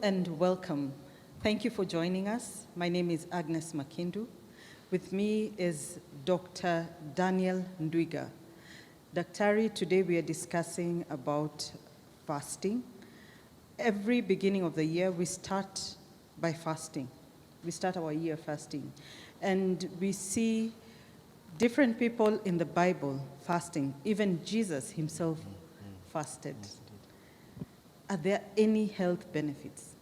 and welcome. Thank you for joining us. My name is Agnes Makindu. With me is Dr. Daniel Nduiga. Daktari, today we are discussing about fasting. Every beginning of the year, we start by fasting. We start our year fasting. And we see different people in the Bible fasting. Even Jesus himself fasted. Are there any health benefits?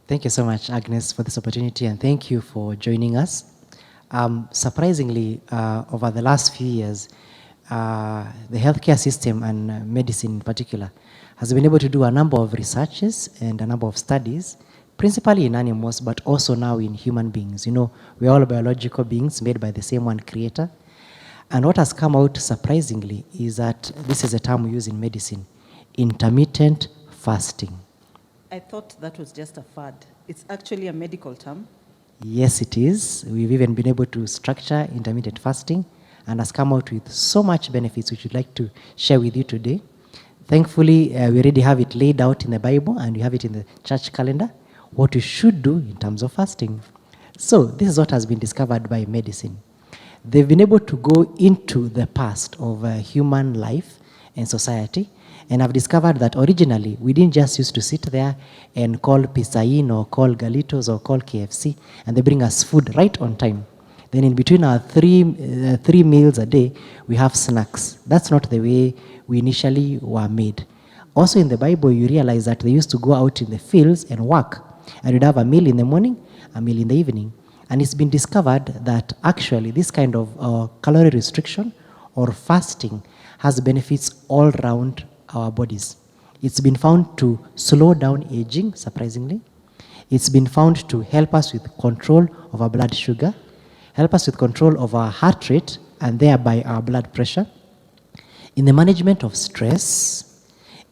Thank you so much, Agnes, for this opportunity, and thank you for joining us. Surprisingly, over the last few years, the healthcare system and medicine in particular has been able to do a number of researches and a number of studies, principally in animals, but also now in human beings. You know, we're all biological beings made by the same one creator. And what has come out surprisingly is that this is a term we use in medicine, intermittent fasting. I thought that was just a fad. It's actually a medical term. Yes, it is. We've even been able to structure intermittent fasting and has come out with so much benefits which we'd like to share with you today. Thankfully, we already have it laid out in the Bible and we have it in the church calendar, what you should do in terms of fasting. So this is what has been discovered by medicine. They've been able to go into the past of human life and society, and I've discovered that originally we didn't just used to sit there and call Pizza Inn or call Galitos or call KFC and they bring us food right on time. Then in between our three meals a day, we have snacks. That's not the way we initially were made. Also in the Bible, you realize that they used to go out in the fields and work. And you'd have a meal in the morning, a meal in the evening. And it's been discovered that actually this kind of calorie restriction or fasting has benefits all around our bodies. It's been found to slow down aging, surprisingly. It's been found to help us with control of our blood sugar, help us with control of our heart rate, and thereby our blood pressure, in the management of stress,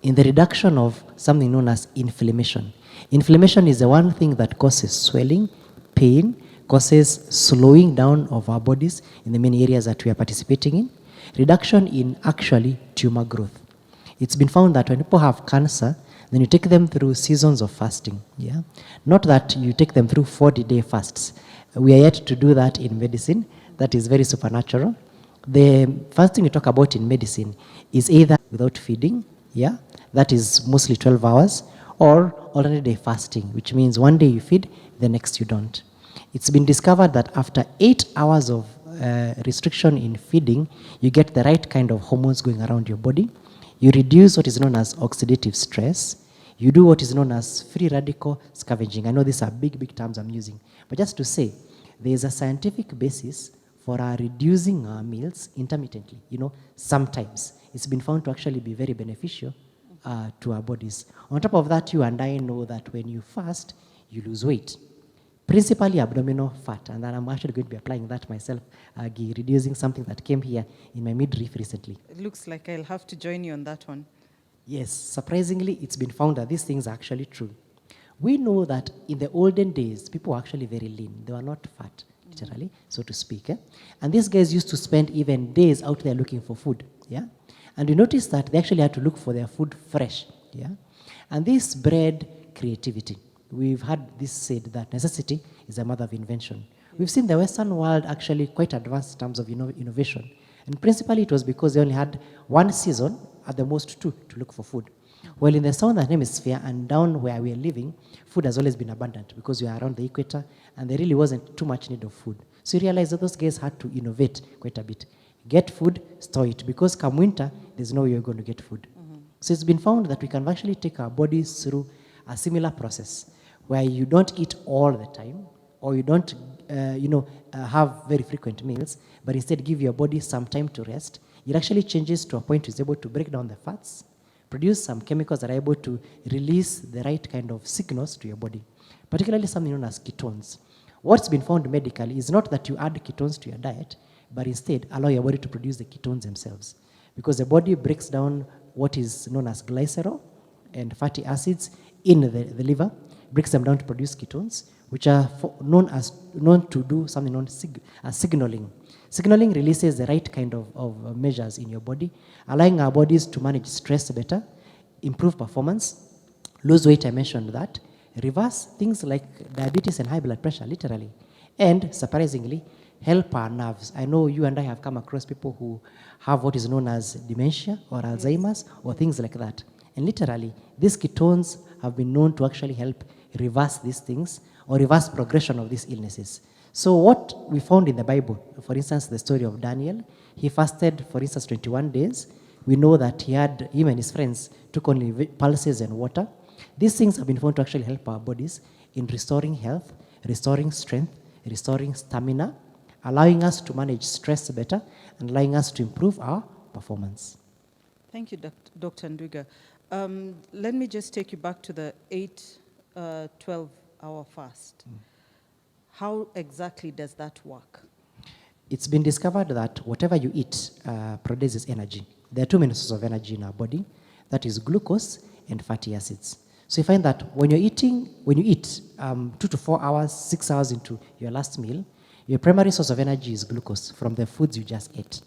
in the reduction of something known as inflammation. Inflammation is the one thing that causes swelling, pain, causes slowing down of our bodies in the many areas that we are participating in, reduction in actually tumor growth. It's been found that when people have cancer, then you take them through seasons of fasting. Yeah, not that you take them through 40-day fasts. We are yet to do that in medicine. That is very supernatural. The first thing we talk about in medicine is either without feeding, yeah, that is mostly 12 hours, or alternate day fasting, which means one day you feed, the next you don't. It's been discovered that after 8 hours of restriction in feeding, you get the right kind of hormones going around your body. You reduce what is known as oxidative stress. You do what is known as free radical scavenging. I know these are big terms I'm using. But just to say, there is a scientific basis for our reducing our meals intermittently. You know, sometimes. It's been found to actually be very beneficial to our bodies. On top of that, you and I know that when you fast, you lose weight. Principally abdominal fat, and then I'm actually going to be applying that myself, reducing something that came here in my midriff recently. It looks like I'll have to join you on that one. Yes, surprisingly, it's been found that these things are actually true. We know that in the olden days, people were actually very lean. They were not fat, literally, so to speak. And these guys used to spend even days out there looking for food. Yeah, and you notice that they actually had to look for their food fresh. Yeah, and this bred creativity. We've had this said that necessity is the mother of invention. We've seen the Western world actually quite advanced in terms of innovation. And principally it was because they only had one season, at the most two, to look for food. Well, in the southern hemisphere and down where we are living, food has always been abundant because we are around the equator and there really wasn't too much need of food. So you realize that those guys had to innovate quite a bit. Get food, store it, because come winter, there's no way you're going to get food. So it's been found that we can actually take our bodies through a similar process, where you don't eat all the time, or you don't, have very frequent meals, but instead give your body some time to rest. It actually changes to a point where it's able to break down the fats, produce some chemicals that are able to release the right kind of signals to your body, particularly something known as ketones. What's been found medically is not that you add ketones to your diet, but instead allow your body to produce the ketones themselves, because the body breaks down what is known as glycerol and fatty acids in the liver, breaks them down to produce ketones, which are known to do something known as signaling. Signaling releases the right kind of measures in your body, allowing our bodies to manage stress better, improve performance, lose weight, I mentioned that, reverse things like diabetes and high blood pressure, literally. And surprisingly, help our nerves. I know you and I have come across people who have what is known as dementia or Alzheimer's or things like that. And literally, these ketones have been known to actually help reverse these things or reverse progression of these illnesses. So what we found in the Bible, for instance, the story of Daniel, he fasted, for instance, 21 days. We know that him and his friends took only pulses and water. These things have been found to actually help our bodies in restoring health, restoring strength, restoring stamina, allowing us to manage stress better, and allowing us to improve our performance. Thank you, Dr. Nduiga. Let me just take you back to the 12-hour fast. How exactly does that work? It's been discovered that whatever you eat produces energy. There are two main sources of energy in our body. That is glucose and fatty acids. So you find that when you eat 2 to 4 hours, 6 hours into your last meal, your primary source of energy is glucose from the foods you just ate.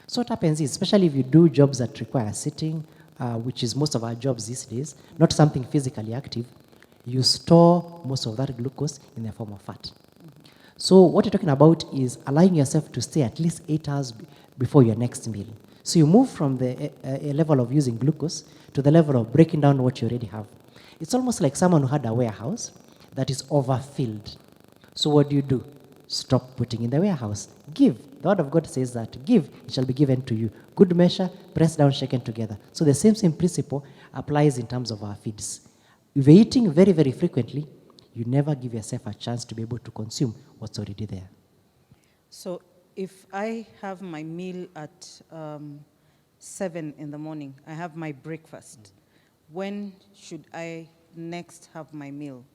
So what happens is, especially if you do jobs that require sitting, which is most of our jobs these days, not something physically active, you store most of that glucose in the form of fat. So what you're talking about is allowing yourself to stay at least 8 hours before your next meal. So you move from the level of using glucose to the level of breaking down what you already have. It's almost like someone who had a warehouse that is overfilled. So what do? Stop putting in the warehouse. Give. The word of God says that give, it shall be given to you. Good measure, pressed down, shaken together. So the same principle applies in terms of our feeds. If you're eating very, very frequently, you never give yourself a chance to be able to consume what's already there. So if I have my meal at 7 in the morning, I have my breakfast, when should I next have my meal?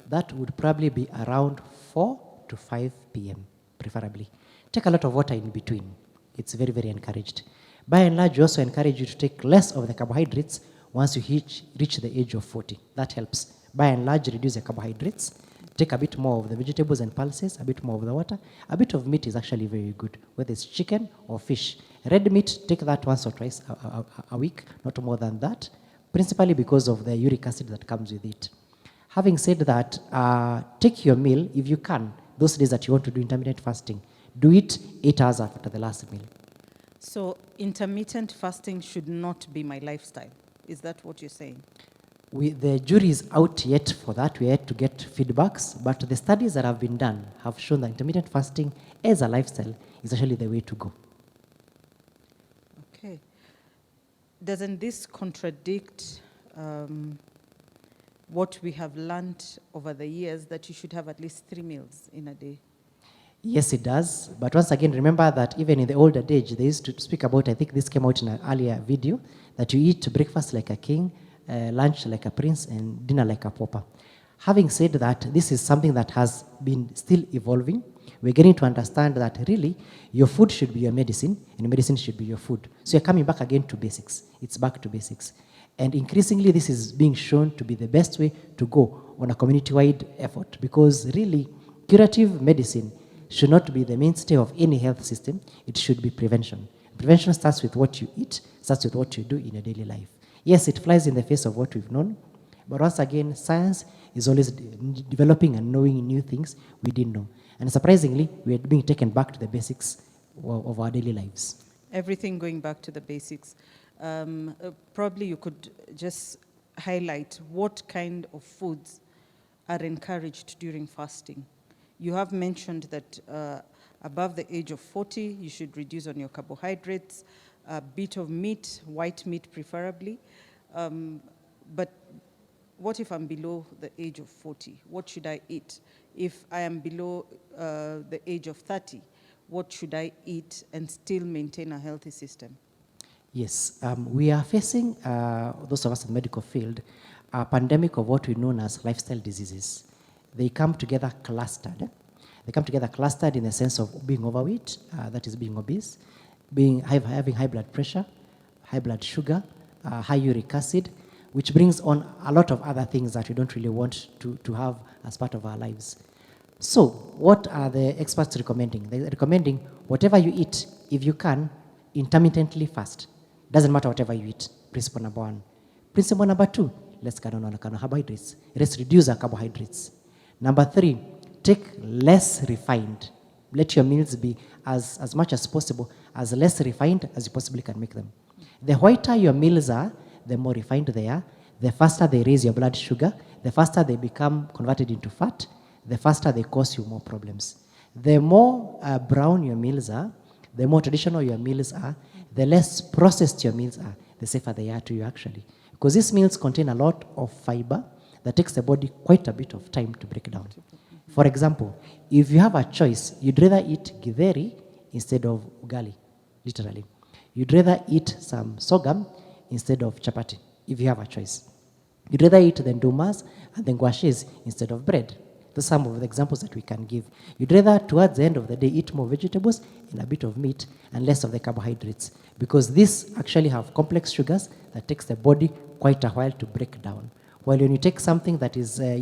That would probably be around 4 to 5 p.m., preferably. Take a lot of water in between. It's very, very encouraged. By and large, we also encourage you to take less of the carbohydrates once you reach the age of 40. That helps. By and large, reduce the carbohydrates. Take a bit more of the vegetables and pulses, a bit more of the water. A bit of meat is actually very good, whether it's chicken or fish. Red meat, take that once or twice a week, not more than that, principally because of the uric acid that comes with it. Having said that, take your meal, if you can, those days that you want to do intermittent fasting, do it 8 hours after the last meal. So intermittent fasting should not be my lifestyle. Is that what you're saying? The jury is out yet for that. We are yet to get feedbacks, but the studies that have been done have shown that intermittent fasting as a lifestyle is actually the way to go. Okay. Doesn't this contradict what we have learned over the years, that you should have at least 3 meals in a day? Yes, it does. But once again, remember that even in the older age, they used to speak about, I think this came out in an earlier video, that you eat breakfast like a king, lunch like a prince, and dinner like a pauper. Having said that, this is something that has been still evolving. We're getting to understand that really your food should be your medicine, and medicine should be your food. So you're coming back again to basics. It's back to basics. And increasingly, this is being shown to be the best way to go on a community-wide effort, because really, curative medicine should not be the mainstay of any health system. It should be prevention. Prevention starts with what you eat, starts with what you do in your daily life. Yes, it flies in the face of what we've known, but once again, science is always developing and knowing new things we didn't know. And surprisingly, we are being taken back to the basics of our daily lives. Everything going back to the basics. Probably you could just highlight what kind of foods are encouraged during fasting. You have mentioned that above the age of 40, you should reduce on your carbohydrates, a bit of meat, white meat preferably. But what if I'm below the age of 40? What should I eat? If I am below the age of 30, what should I eat and still maintain a healthy system? Yes, we are facing, those of us in the medical field, a pandemic of what we know as lifestyle diseases. They come together clustered. They come together clustered in the sense of being overweight, that is being obese, having high blood pressure, high blood sugar, high uric acid, which brings on a lot of other things that we don't really want to have as part of our lives. So what are the experts recommending? They're recommending whatever you eat, if you can, intermittently fast. Doesn't matter whatever you eat. Principle number 1. Principle number 2, let's cut down on carbohydrates. Let's reduce our carbohydrates. Number 3, take less refined. Let your meals be as much as possible, as less refined as you possibly can make them. The whiter your meals are, the more refined they are, the faster they raise your blood sugar, the faster they become converted into fat, the faster they cause you more problems. The more brown your meals are, the more traditional your meals are, the less processed your meals are, the safer they are to you actually. Because these meals contain a lot of fiber that takes the body quite a bit of time to break down. For example, if you have a choice, you'd rather eat githeri instead of ugali, literally. You'd rather eat some sorghum instead of chapati, if you have a choice. You'd rather eat the ndumas and the ngwashes instead of bread. Those are some of the examples that we can give. You'd rather, towards the end of the day, eat more vegetables and a bit of meat and less of the carbohydrates, because these actually have complex sugars that takes the body quite a while to break down. While when you take something that is, a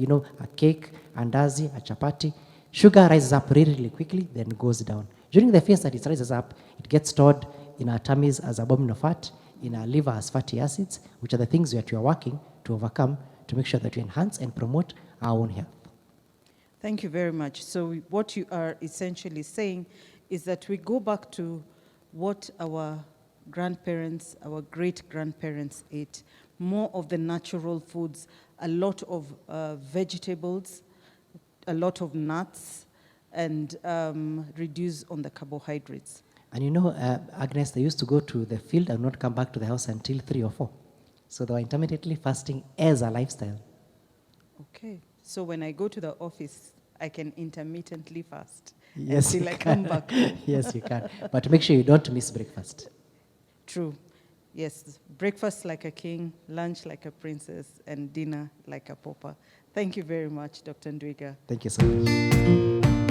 cake, andazi, a chapati, sugar rises up really, really quickly, then goes down. During the phase that it rises up, it gets stored in our tummies as abdominal fat, in our liver as fatty acids, which are the things that we are working to overcome to make sure that we enhance and promote our own health. Thank you very much. So what you are essentially saying is that we go back to what our grandparents, our great-grandparents ate, more of the natural foods, a lot of vegetables, a lot of nuts, and reduce on the carbohydrates. And Agnes, they used to go to the field and not come back to the house until 3 or 4. So they were intermittently fasting as a lifestyle. Okay. So when I go to the office, I can intermittently fast Yes, until I come back home. Yes, you can. But make sure you don't miss breakfast. True. Yes, breakfast like a king, lunch like a princess, and dinner like a pauper. Thank you very much, Dr. Nduiga. Thank you so much.